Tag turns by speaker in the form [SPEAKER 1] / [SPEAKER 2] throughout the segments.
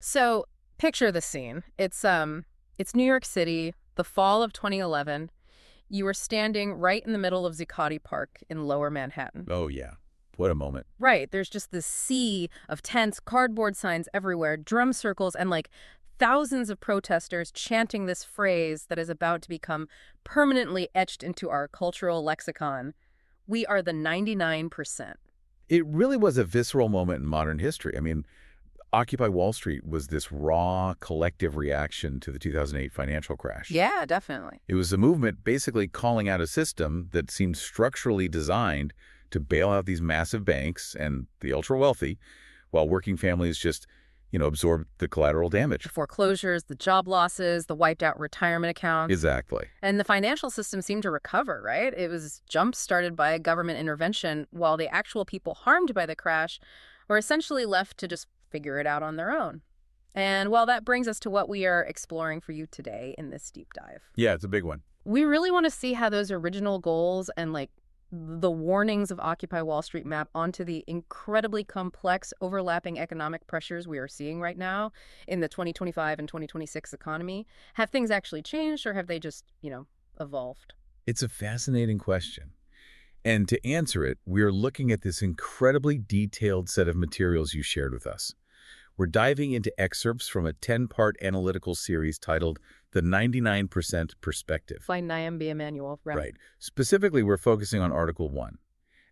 [SPEAKER 1] So picture the scene. It's New York City, the fall of 2011. You are standing right in the middle of Zuccotti Park in Lower Manhattan.
[SPEAKER 2] Oh, yeah. What a moment.
[SPEAKER 1] Right, there's just this sea of tents, cardboard signs everywhere, drum circles, and like thousands of protesters chanting this phrase that is about to become permanently etched into our cultural lexicon. We are the 99%.
[SPEAKER 2] It really was a visceral moment in modern history. I mean, Occupy Wall Street was this raw, collective reaction to the 2008 financial crash.
[SPEAKER 1] Yeah, definitely.
[SPEAKER 2] It was a movement basically calling out a system that seemed structurally designed to bail out these massive banks and the ultra-wealthy, while working families just, absorbed the collateral damage.
[SPEAKER 1] The foreclosures, the job losses, the wiped out retirement accounts.
[SPEAKER 2] Exactly.
[SPEAKER 1] And the financial system seemed to recover, right? It was jump-started by a government intervention, while the actual people harmed by the crash were essentially left to just figure it out on their own. And well, that brings us to what we are exploring for you today in this deep dive.
[SPEAKER 2] Yeah, it's a big one.
[SPEAKER 1] We really want to see how those original goals and the warnings of Occupy Wall Street map onto the incredibly complex overlapping economic pressures we are seeing right now in the 2025 and 2026 economy. Have things actually changed, or have they just, evolved?
[SPEAKER 2] It's a fascinating question. And to answer it, we're looking at this incredibly detailed set of materials you shared with us. We're diving into excerpts from a 10-part analytical series titled The 99% Perspective.
[SPEAKER 1] By Niambi Emanuel, right?
[SPEAKER 2] Right. Specifically, we're focusing on Article 1.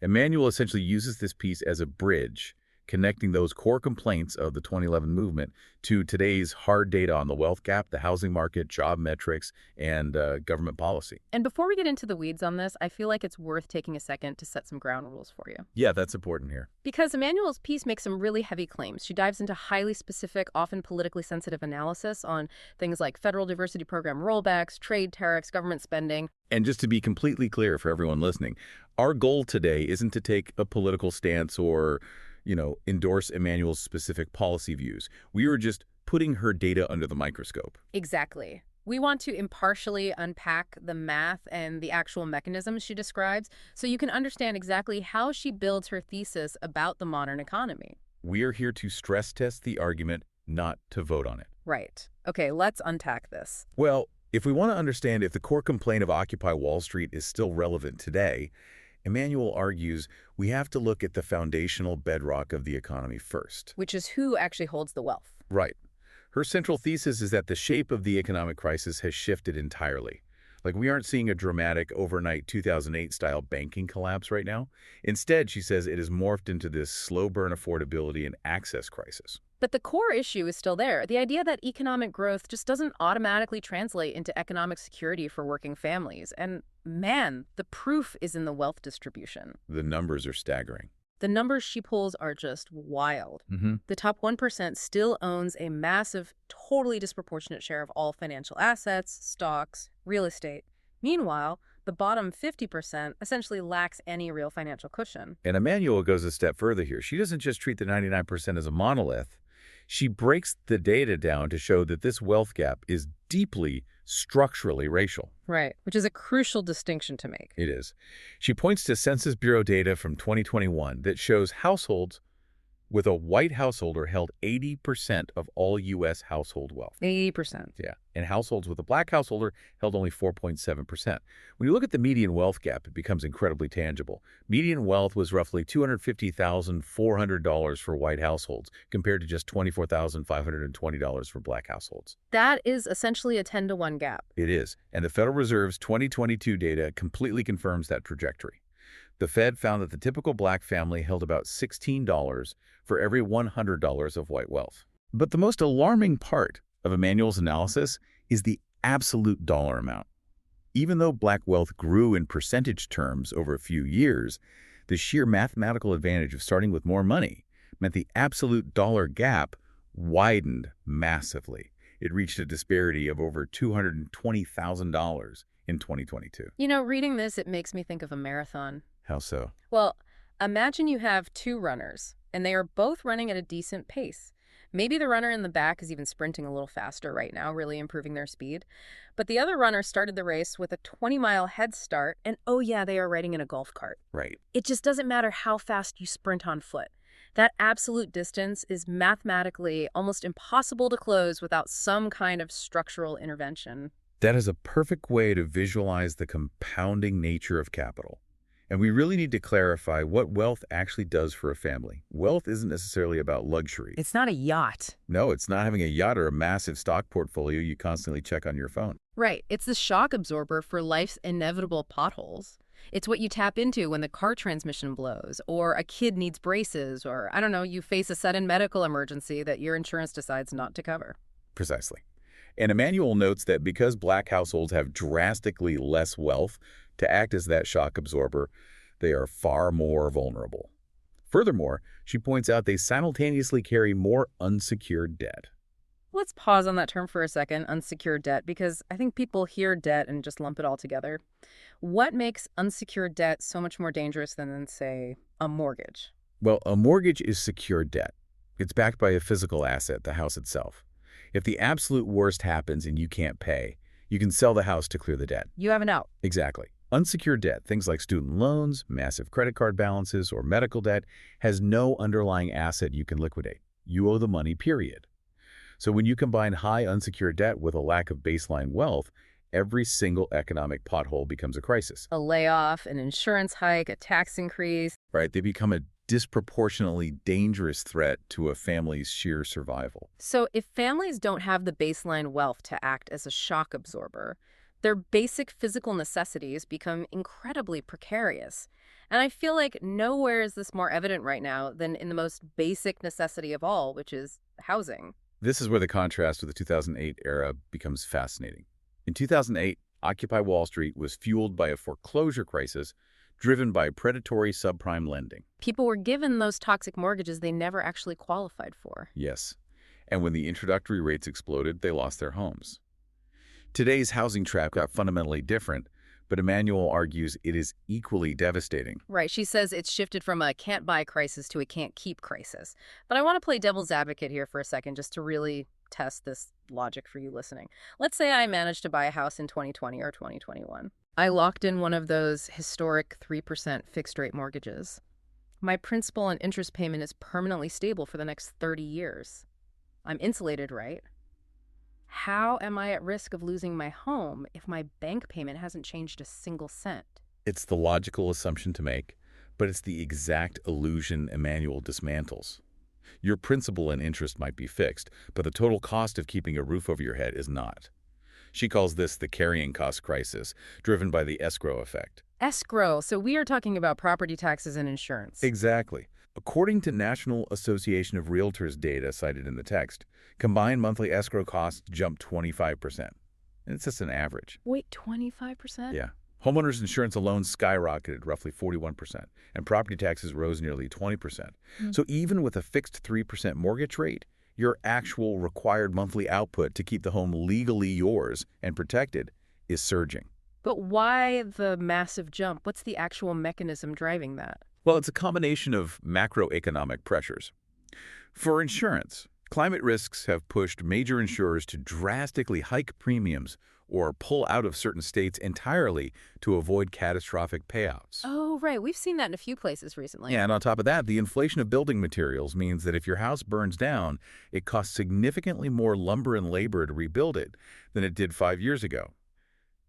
[SPEAKER 2] Emanuel essentially uses this piece as a bridge, connecting those core complaints of the 2011 movement to today's hard data on the wealth gap, the housing market, job metrics, and government policy.
[SPEAKER 1] And before we get into the weeds on this, I feel like it's worth taking a second to set some ground rules for you.
[SPEAKER 2] Yeah, that's important here.
[SPEAKER 1] Because Emmanuel's piece makes some really heavy claims. She dives into highly specific, often politically sensitive analysis on things like federal diversity program rollbacks, trade tariffs, government spending.
[SPEAKER 2] And just to be completely clear for everyone listening, our goal today isn't to take a political stance or endorse Emmanuel's specific policy views. We were just putting her data under the microscope.
[SPEAKER 1] Exactly. We want to impartially unpack the math and the actual mechanisms she describes so you can understand exactly how she builds her thesis about the modern economy.
[SPEAKER 2] We are here to stress test the argument, not to vote on it.
[SPEAKER 1] Right. Okay, let's unpack this.
[SPEAKER 2] Well, if we want to understand if the core complaint of Occupy Wall Street is still relevant today, Emanuel argues we have to look at the foundational bedrock of the economy first.
[SPEAKER 1] Which is who actually holds the wealth.
[SPEAKER 2] Right. Her central thesis is that the shape of the economic crisis has shifted entirely. Like, we aren't seeing a dramatic overnight 2008-style banking collapse right now. Instead, she says it has morphed into this slow-burn affordability and access crisis.
[SPEAKER 1] But the core issue is still there. The idea that economic growth just doesn't automatically translate into economic security for working families. And man, the proof is in the wealth distribution.
[SPEAKER 2] The numbers are staggering.
[SPEAKER 1] The numbers she pulls are just wild. The top 1% still owns a massive, totally disproportionate share of all financial assets, stocks, real estate. Meanwhile, the bottom 50% essentially lacks any real financial cushion.
[SPEAKER 2] And Emanuel goes a step further here. She doesn't just treat the 99% as a monolith. She breaks the data down to show that this wealth gap is deeply structurally racial.
[SPEAKER 1] Right, which is a crucial distinction to make.
[SPEAKER 2] It is. She points to Census Bureau data from 2021 that shows households with a white householder held 80% of all U.S. household wealth.
[SPEAKER 1] 80%.
[SPEAKER 2] Yeah. And households with a black householder held only 4.7%. When you look at the median wealth gap, it becomes incredibly tangible. Median wealth was roughly $250,400 for white households, compared to just $24,520 for black households.
[SPEAKER 1] That is essentially a 10-to-1 gap.
[SPEAKER 2] It is. And the Federal Reserve's 2022 data completely confirms that trajectory. The Fed found that the typical black family held about $16 for every $100 of white wealth. But the most alarming part of Emanuel's analysis is the absolute dollar amount. Even though black wealth grew in percentage terms over a few years, the sheer mathematical advantage of starting with more money meant the absolute dollar gap widened massively. It reached a disparity of over $220,000 in 2022.
[SPEAKER 1] Reading this, it makes me think of a marathon.
[SPEAKER 2] How so?
[SPEAKER 1] Well, imagine you have two runners, and they are both running at a decent pace. Maybe the runner in the back is even sprinting a little faster right now, really improving their speed. But the other runner started the race with a 20-mile head start, and oh yeah, they are riding in a golf cart.
[SPEAKER 2] Right.
[SPEAKER 1] It just doesn't matter how fast you sprint on foot. That absolute distance is mathematically almost impossible to close without some kind of structural intervention.
[SPEAKER 2] That is a perfect way to visualize the compounding nature of capital. And we really need to clarify what wealth actually does for a family. Wealth isn't necessarily about luxury.
[SPEAKER 1] It's not a yacht.
[SPEAKER 2] No, it's not having a yacht or a massive stock portfolio you constantly check on your phone.
[SPEAKER 1] Right. It's the shock absorber for life's inevitable potholes. It's what you tap into when the car transmission blows, or a kid needs braces, or, I don't know, you face a sudden medical emergency that your insurance decides not to cover.
[SPEAKER 2] Precisely. And Emmanuel notes that because Black households have drastically less wealth to act as that shock absorber, they are far more vulnerable. Furthermore, she points out they simultaneously carry more unsecured debt.
[SPEAKER 1] Let's pause on that term for a second, unsecured debt, because I think people hear debt and just lump it all together. What makes unsecured debt so much more dangerous than, say, a mortgage?
[SPEAKER 2] Well, a mortgage is secured debt. It's backed by a physical asset, the house itself. If the absolute worst happens and you can't pay, you can sell the house to clear the debt.
[SPEAKER 1] You have an out.
[SPEAKER 2] Exactly. Unsecured debt, things like student loans, massive credit card balances, or medical debt, has no underlying asset you can liquidate. You owe the money, period. So when you combine high unsecured debt with a lack of baseline wealth, every single economic pothole becomes a crisis.
[SPEAKER 1] A layoff, an insurance hike, a tax increase.
[SPEAKER 2] Right? They become a disproportionately dangerous threat to a family's sheer survival.
[SPEAKER 1] So if families don't have the baseline wealth to act as a shock absorber, their basic physical necessities become incredibly precarious. And I feel like nowhere is this more evident right now than in the most basic necessity of all, which is housing.
[SPEAKER 2] This is where the contrast with the 2008 era becomes fascinating. In 2008, Occupy Wall Street was fueled by a foreclosure crisis driven by predatory subprime lending.
[SPEAKER 1] People were given those toxic mortgages they never actually qualified for.
[SPEAKER 2] Yes. And when the introductory rates exploded, they lost their homes. Today's housing trap got fundamentally different, but Emmanuel argues it is equally devastating.
[SPEAKER 1] Right. She says it's shifted from a can't buy crisis to a can't keep crisis. But I want to play devil's advocate here for a second just to really test this logic for you listening. Let's say I managed to buy a house in 2020 or 2021. I locked in one of those historic 3% fixed rate mortgages. My principal and interest payment is permanently stable for the next 30 years. I'm insulated, right? How am I at risk of losing my home if my bank payment hasn't changed a single cent?
[SPEAKER 2] It's the logical assumption to make, but it's the exact illusion Emmanuel dismantles. Your principal and interest might be fixed, but the total cost of keeping a roof over your head is not. She calls this the carrying cost crisis, driven by the escrow effect.
[SPEAKER 1] Escrow. So we are talking about property taxes and insurance.
[SPEAKER 2] Exactly. According to National Association of Realtors data cited in the text, combined monthly escrow costs jumped 25%. And it's just an average.
[SPEAKER 1] Wait, 25%?
[SPEAKER 2] Yeah. Homeowners insurance alone skyrocketed roughly 41%, and property taxes rose nearly 20%. So even with a fixed 3% mortgage rate, your actual required monthly output to keep the home legally yours and protected is surging.
[SPEAKER 1] But why the massive jump? What's the actual mechanism driving that?
[SPEAKER 2] Well, it's a combination of macroeconomic pressures. For insurance, climate risks have pushed major insurers to drastically hike premiums or pull out of certain states entirely to avoid catastrophic payouts.
[SPEAKER 1] Oh, right. We've seen that in a few places recently.
[SPEAKER 2] Yeah, and on top of that, the inflation of building materials means that if your house burns down, it costs significantly more lumber and labor to rebuild it than it did 5 years ago.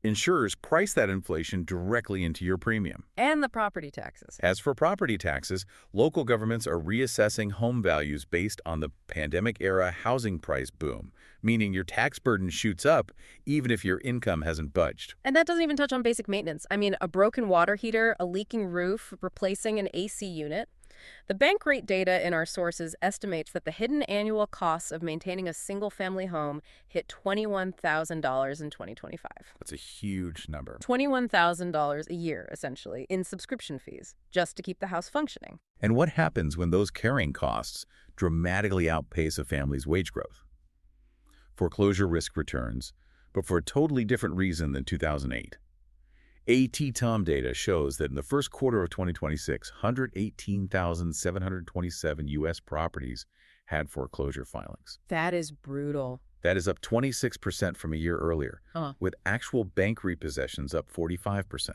[SPEAKER 2] Insurers price that inflation directly into your premium.
[SPEAKER 1] And the property taxes.
[SPEAKER 2] As for property taxes, local governments are reassessing home values based on the pandemic-era housing price boom, meaning your tax burden shoots up even if your income hasn't budged.
[SPEAKER 1] And that doesn't even touch on basic maintenance. I mean, a broken water heater, a leaking roof, replacing an AC unit. The bank rate data in our sources estimates that the hidden annual costs of maintaining a single-family home hit $21,000 in 2025.
[SPEAKER 2] That's a huge number.
[SPEAKER 1] $21,000 a year, essentially, in subscription fees, just to keep the house functioning.
[SPEAKER 2] And what happens when those carrying costs dramatically outpace a family's wage growth? Foreclosure risk returns, but for a totally different reason than 2008. AT-TOM data shows that in the first quarter of 2026, 118,727 U.S. properties had foreclosure filings.
[SPEAKER 1] That is brutal.
[SPEAKER 2] That is up 26% from a year earlier, with actual bank repossessions up 45%.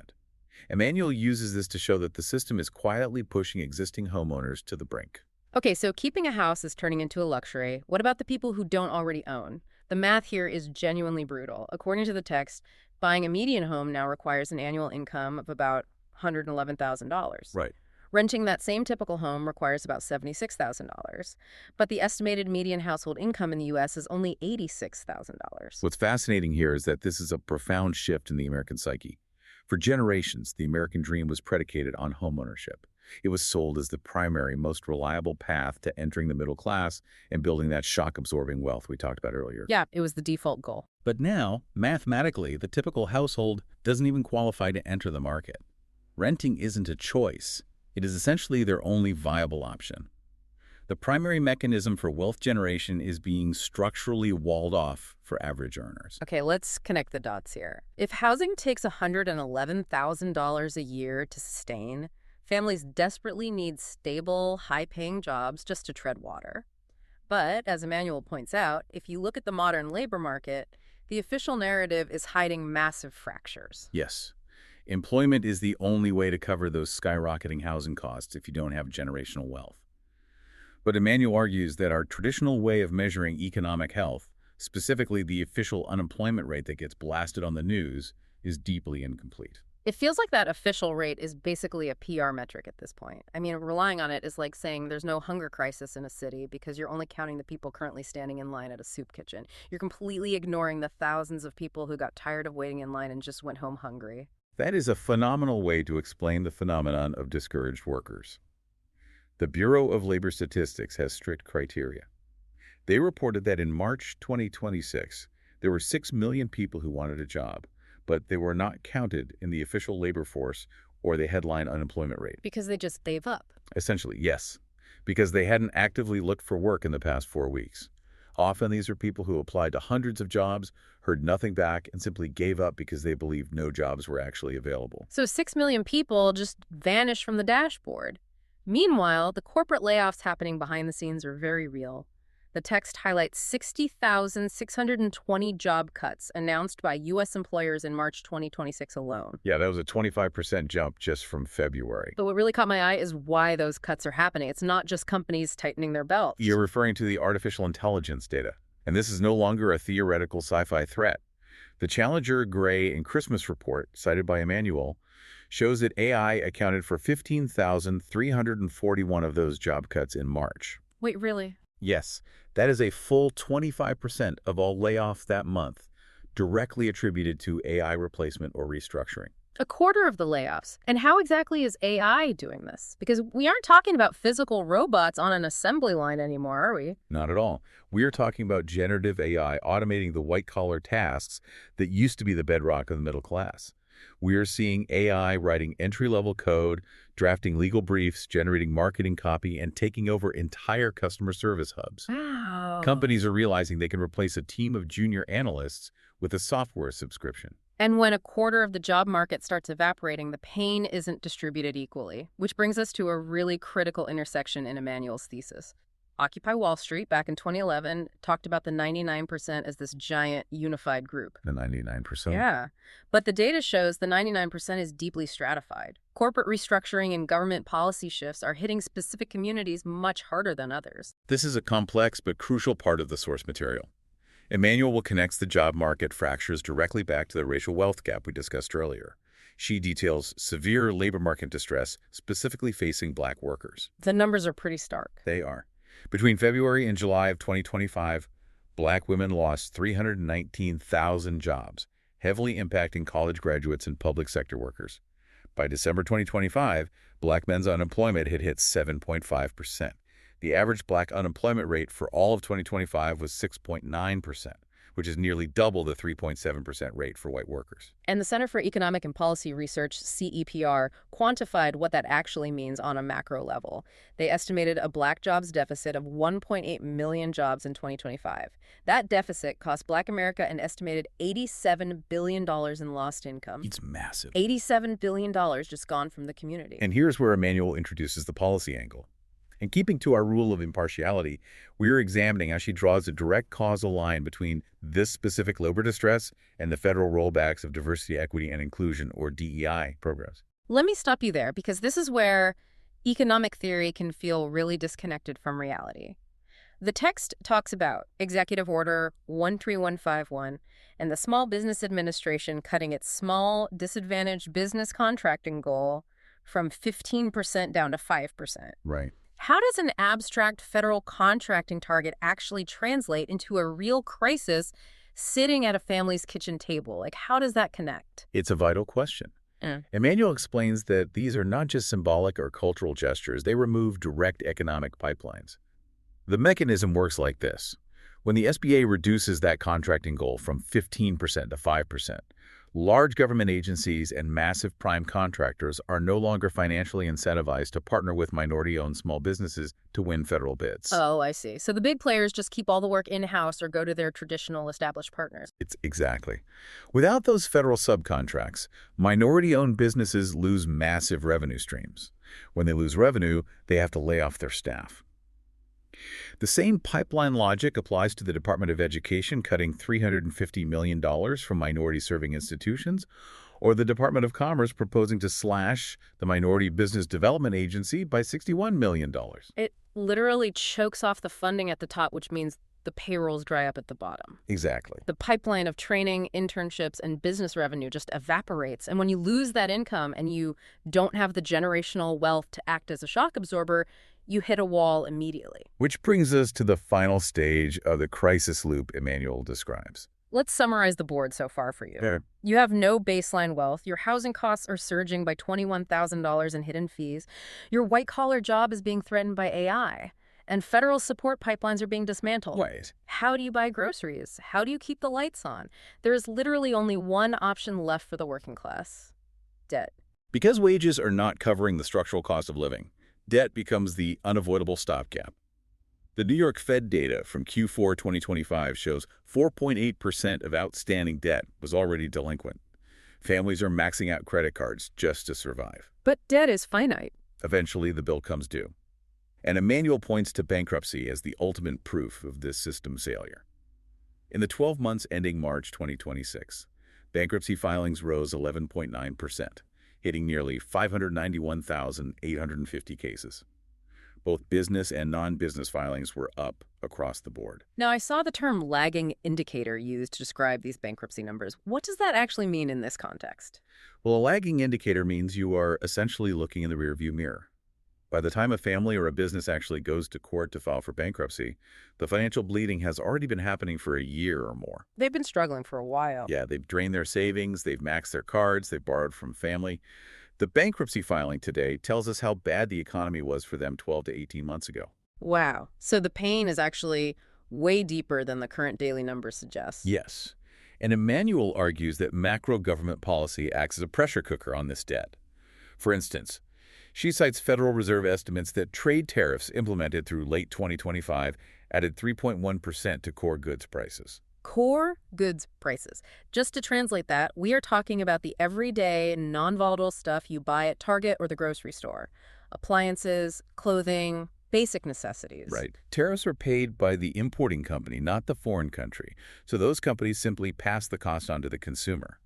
[SPEAKER 2] Emmanuel uses this to show that the system is quietly pushing existing homeowners to the brink.
[SPEAKER 1] Okay, so keeping a house is turning into a luxury. What about the people who don't already own? The math here is genuinely brutal. According to the text, buying a median home now requires an annual income of about $111,000.
[SPEAKER 2] Right.
[SPEAKER 1] Renting that same typical home requires about $76,000. But the estimated median household income in the U.S. is only $86,000.
[SPEAKER 2] What's fascinating here is that this is a profound shift in the American psyche. For generations, the American dream was predicated on homeownership. It was sold as the primary, most reliable path to entering the middle class and building that shock-absorbing wealth we talked about earlier.
[SPEAKER 1] Yeah, it was the default goal.
[SPEAKER 2] But now, mathematically, the typical household doesn't even qualify to enter the market. Renting isn't a choice. It is essentially their only viable option. The primary mechanism for wealth generation is being structurally walled off for average earners.
[SPEAKER 1] Okay, let's connect the dots here. If housing takes $111,000 a year to sustain, families desperately need stable, high-paying jobs just to tread water. But, as Emmanuel points out, if you look at the modern labor market, the official narrative is hiding massive fractures.
[SPEAKER 2] Yes, employment is the only way to cover those skyrocketing housing costs if you don't have generational wealth. But Emmanuel argues that our traditional way of measuring economic health, specifically the official unemployment rate that gets blasted on the news, is deeply incomplete.
[SPEAKER 1] It feels like that official rate is basically a PR metric at this point. I mean, relying on it is like saying there's no hunger crisis in a city because you're only counting the people currently standing in line at a soup kitchen. You're completely ignoring the thousands of people who got tired of waiting in line and just went home hungry.
[SPEAKER 2] That is a phenomenal way to explain the phenomenon of discouraged workers. The Bureau of Labor Statistics has strict criteria. They reported that in March 2026, there were 6 million people who wanted a job, but they were not counted in the official labor force or the headline unemployment rate.
[SPEAKER 1] Because they just gave up.
[SPEAKER 2] Essentially, yes, because they hadn't actively looked for work in the past 4 weeks. Often these are people who applied to hundreds of jobs, heard nothing back, and simply gave up because they believed no jobs were actually available.
[SPEAKER 1] So 6 million people just vanished from the dashboard. Meanwhile, the corporate layoffs happening behind the scenes are very real. The text highlights 60,620 job cuts announced by U.S. employers in March 2026 alone.
[SPEAKER 2] Yeah, that was a 25% jump just from February.
[SPEAKER 1] But what really caught my eye is why those cuts are happening. It's not just companies tightening their belts.
[SPEAKER 2] You're referring to the artificial intelligence data, and this is no longer a theoretical sci-fi threat. The Challenger, Gray, and Christmas report, cited by Emmanuel, shows that AI accounted for 15,341 of those job cuts in March.
[SPEAKER 1] Wait, really?
[SPEAKER 2] Yes, that is a full 25% of all layoffs that month, directly attributed to AI replacement or restructuring.
[SPEAKER 1] A quarter of the layoffs. And how exactly is AI doing this? Because we aren't talking about physical robots on an assembly line anymore, are we?
[SPEAKER 2] Not at all. We are talking about generative AI automating the white-collar tasks that used to be the bedrock of the middle class. We are seeing AI writing entry-level code, drafting legal briefs, generating marketing copy, and taking over entire customer service hubs.
[SPEAKER 1] Wow.
[SPEAKER 2] Companies are realizing they can replace a team of junior analysts with a software subscription.
[SPEAKER 1] And when a quarter of the job market starts evaporating, the pain isn't distributed equally, which brings us to a really critical intersection in Emmanuel's thesis. Occupy Wall Street, back in 2011, talked about the 99% as this giant unified group.
[SPEAKER 2] The 99%?
[SPEAKER 1] Yeah. But the data shows the 99% is deeply stratified. Corporate restructuring and government policy shifts are hitting specific communities much harder than others.
[SPEAKER 2] This is a complex but crucial part of the source material. Emmanuel connects the job market fractures directly back to the racial wealth gap we discussed earlier. She details severe labor market distress specifically facing Black workers.
[SPEAKER 1] The numbers are pretty stark.
[SPEAKER 2] They are. Between February and July of 2025, Black women lost 319,000 jobs, heavily impacting college graduates and public sector workers. By December 2025, Black men's unemployment had hit 7.5%. The average Black unemployment rate for all of 2025 was 6.9%, which is nearly double the 3.7% rate for white workers.
[SPEAKER 1] And the Center for Economic and Policy Research, CEPR, quantified what that actually means on a macro level. They estimated a Black jobs deficit of 1.8 million jobs in 2025. That deficit cost Black America an estimated $87 billion in lost income.
[SPEAKER 2] It's massive.
[SPEAKER 1] $87 billion just gone from the community.
[SPEAKER 2] And here's where Emmanuel introduces the policy angle. In keeping to our rule of impartiality, we are examining how she draws a direct causal line between this specific labor distress and the federal rollbacks of diversity, equity, and inclusion, or DEI, programs.
[SPEAKER 1] Let me stop you there, because this is where Economic theory can feel really disconnected from reality. The text talks about Executive Order 13151 and the Small Business Administration cutting its small, disadvantaged business contracting goal from 15% down to 5%.
[SPEAKER 2] Right.
[SPEAKER 1] How does an abstract federal contracting target actually translate into a real crisis sitting at a family's kitchen table? Like, how does that connect?
[SPEAKER 2] It's a vital question.
[SPEAKER 1] Mm.
[SPEAKER 2] Emmanuel explains that these are not just symbolic or cultural gestures, they remove direct economic pipelines. The mechanism works like this. When the SBA reduces that contracting goal from 15% to 5%, large government agencies and massive prime contractors are no longer financially incentivized to partner with minority-owned small businesses to win federal bids.
[SPEAKER 1] Oh, I see. So the big players just keep all the work in-house or go to their traditional established partners.
[SPEAKER 2] It's exactly. Without those federal subcontracts, minority-owned businesses lose massive revenue streams. When they lose revenue, they have to lay off their staff. The same pipeline logic applies to the Department of Education cutting $350 million from minority-serving institutions, or the Department of Commerce proposing to slash the Minority Business Development Agency by $61 million.
[SPEAKER 1] It literally chokes off the funding at the top, which means the payrolls dry up at the bottom.
[SPEAKER 2] Exactly.
[SPEAKER 1] The pipeline of training, internships, and business revenue just evaporates. And when you lose that income and you don't have the generational wealth to act as a shock absorber, you hit a wall immediately.
[SPEAKER 2] Which brings us to the final stage of the crisis loop Emmanuel describes.
[SPEAKER 1] Let's summarize the board so far for you.
[SPEAKER 2] Sure.
[SPEAKER 1] You have no baseline wealth. Your housing costs are surging by $21,000 in hidden fees. Your white-collar job is being threatened by AI. And federal support pipelines are being dismantled.
[SPEAKER 2] Wait.
[SPEAKER 1] How do you buy groceries? How do you keep the lights on? There is literally only one option left for the working class: debt.
[SPEAKER 2] Because wages are not covering the structural cost of living, debt becomes the unavoidable stopgap. The New York Fed data from Q4 2025 shows 4.8% of outstanding debt was already delinquent. Families are maxing out credit cards just to survive.
[SPEAKER 1] But debt is finite.
[SPEAKER 2] Eventually, the bill comes due. And Emmanuel points to bankruptcy as the ultimate proof of this system's failure. In the 12 months ending March 2026, bankruptcy filings rose 11.9%, hitting nearly 591,850 cases. Both business and non-business filings were up across the board.
[SPEAKER 1] Now, I saw the term lagging indicator used to describe these bankruptcy numbers. What does that actually mean in this context?
[SPEAKER 2] Well, a lagging indicator means you are essentially looking in the rearview mirror. By the time a family or a business actually goes to court to file for bankruptcy, the financial bleeding has already been happening for a year or more.
[SPEAKER 1] They've been struggling for a while.
[SPEAKER 2] Yeah, they've drained their savings, they've maxed their cards, they've borrowed from family. The bankruptcy filing today tells us how bad the economy was for them 12 to 18 months ago.
[SPEAKER 1] Wow. So the pain is actually way deeper than the current daily numbers suggest.
[SPEAKER 2] Yes. And Emmanuel argues that macro government policy acts as a pressure cooker on this debt. For instance, she cites Federal Reserve estimates that trade tariffs implemented through late 2025 added 3.1% to core goods prices.
[SPEAKER 1] Core goods prices. Just to translate that, we are talking about the everyday, non-volatile stuff you buy at Target or the grocery store. Appliances, clothing, basic necessities.
[SPEAKER 2] Right. Tariffs are paid by the importing company, not the foreign country. So those companies simply pass the cost on to the consumer.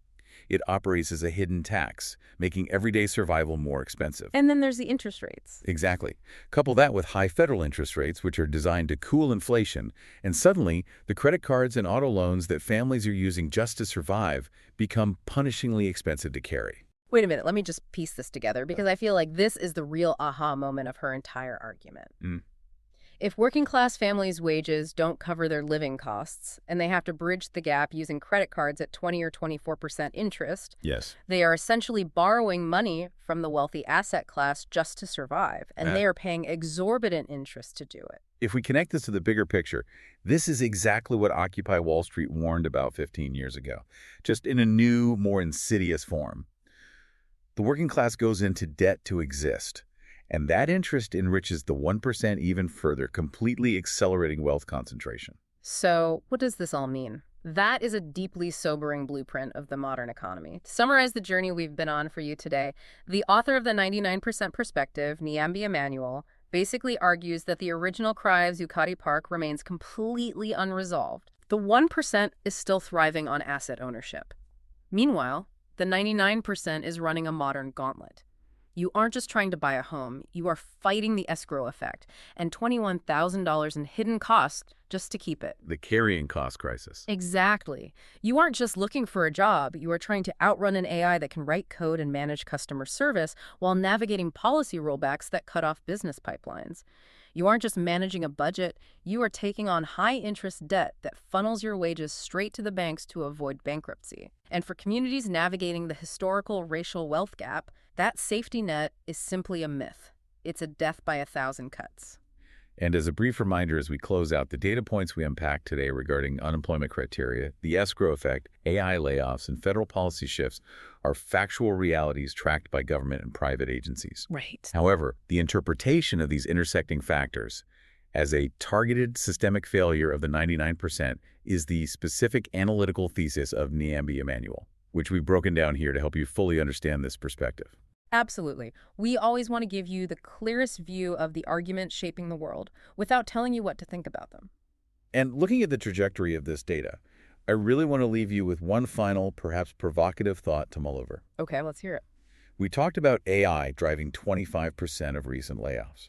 [SPEAKER 2] It operates as a hidden tax, making everyday survival more expensive.
[SPEAKER 1] And then there's the interest rates.
[SPEAKER 2] Exactly. Couple that with high federal interest rates, which are designed to cool inflation, and suddenly the credit cards and auto loans that families are using just to survive become punishingly expensive to carry.
[SPEAKER 1] Wait a minute, let me just piece this together, because I feel like this is the real aha moment of her entire argument. If working-class families' wages don't cover their living costs, and they have to bridge the gap using credit cards at 20 or 24% interest,
[SPEAKER 2] Yes.
[SPEAKER 1] they are essentially borrowing money from the wealthy asset class just to survive, and they are paying exorbitant interest to do it.
[SPEAKER 2] If we connect this to the bigger picture, this is exactly what Occupy Wall Street warned about 15 years ago, just in a new, more insidious form. The working class goes into debt to exist. And that interest enriches the 1% even further, completely accelerating wealth concentration.
[SPEAKER 1] So what does this all mean? That is a deeply sobering blueprint of the modern economy. To summarize the journey we've been on for you today, the author of the 99% Perspective, Niambi Emanuel, basically argues that the original cry of Zuccotti Park remains completely unresolved. The 1% is still thriving on asset ownership. Meanwhile, the 99% is running a modern gauntlet. You aren't just trying to buy a home, you are fighting the escrow effect and $21,000 in hidden costs just to keep it.
[SPEAKER 2] The carrying cost crisis.
[SPEAKER 1] Exactly. You aren't just looking for a job, you are trying to outrun an AI that can write code and manage customer service while navigating policy rollbacks that cut off business pipelines. You aren't just managing a budget, you are taking on high-interest debt that funnels your wages straight to the banks to avoid bankruptcy. And for communities navigating the historical racial wealth gap, that safety net is simply a myth. It's a death by 1,000 cuts.
[SPEAKER 2] And as a brief reminder as we close out, the data points we unpacked today regarding unemployment criteria, the escrow effect, AI layoffs, and federal policy shifts are factual realities tracked by government and private agencies.
[SPEAKER 1] Right.
[SPEAKER 2] However, the interpretation of these intersecting factors as a targeted systemic failure of the 99% is the specific analytical thesis of Niambi Emanuel, which we've broken down here to help you fully understand this perspective.
[SPEAKER 1] Absolutely. We always want to give you the clearest view of the arguments shaping the world without telling you what to think about them.
[SPEAKER 2] And looking at the trajectory of this data, I really want to leave you with one final, perhaps provocative thought to mull over.
[SPEAKER 1] Okay, let's hear it.
[SPEAKER 2] We talked about AI driving 25% of recent layoffs.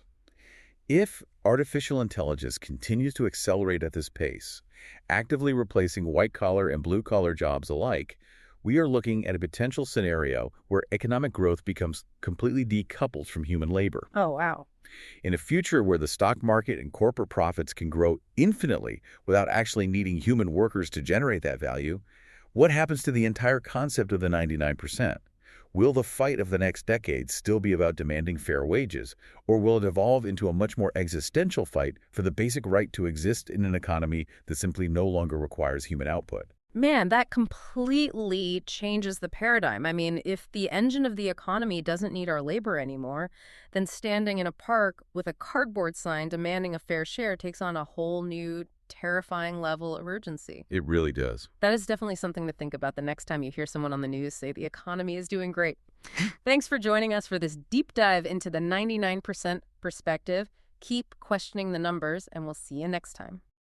[SPEAKER 2] If artificial intelligence continues to accelerate at this pace, actively replacing white-collar and blue-collar jobs alike, we are looking at a potential scenario where economic growth becomes completely decoupled from human labor.
[SPEAKER 1] Oh, wow.
[SPEAKER 2] In a future where the stock market and corporate profits can grow infinitely without actually needing human workers to generate that value, what happens to the entire concept of the 99%? Will the fight of the next decade still be about demanding fair wages, or will it evolve into a much more existential fight for the basic right to exist in an economy that simply no longer requires human output?
[SPEAKER 1] Man, that completely changes the paradigm. I mean, if the engine of the economy doesn't need our labor anymore, then standing in a park with a cardboard sign demanding a fair share takes on a whole new, terrifying level of urgency.
[SPEAKER 2] It really does.
[SPEAKER 1] That is definitely something to think about the next time you hear someone on the news say the economy is doing great. Thanks for joining us for this deep dive into the 99% perspective. Keep questioning the numbers, and we'll see you next time.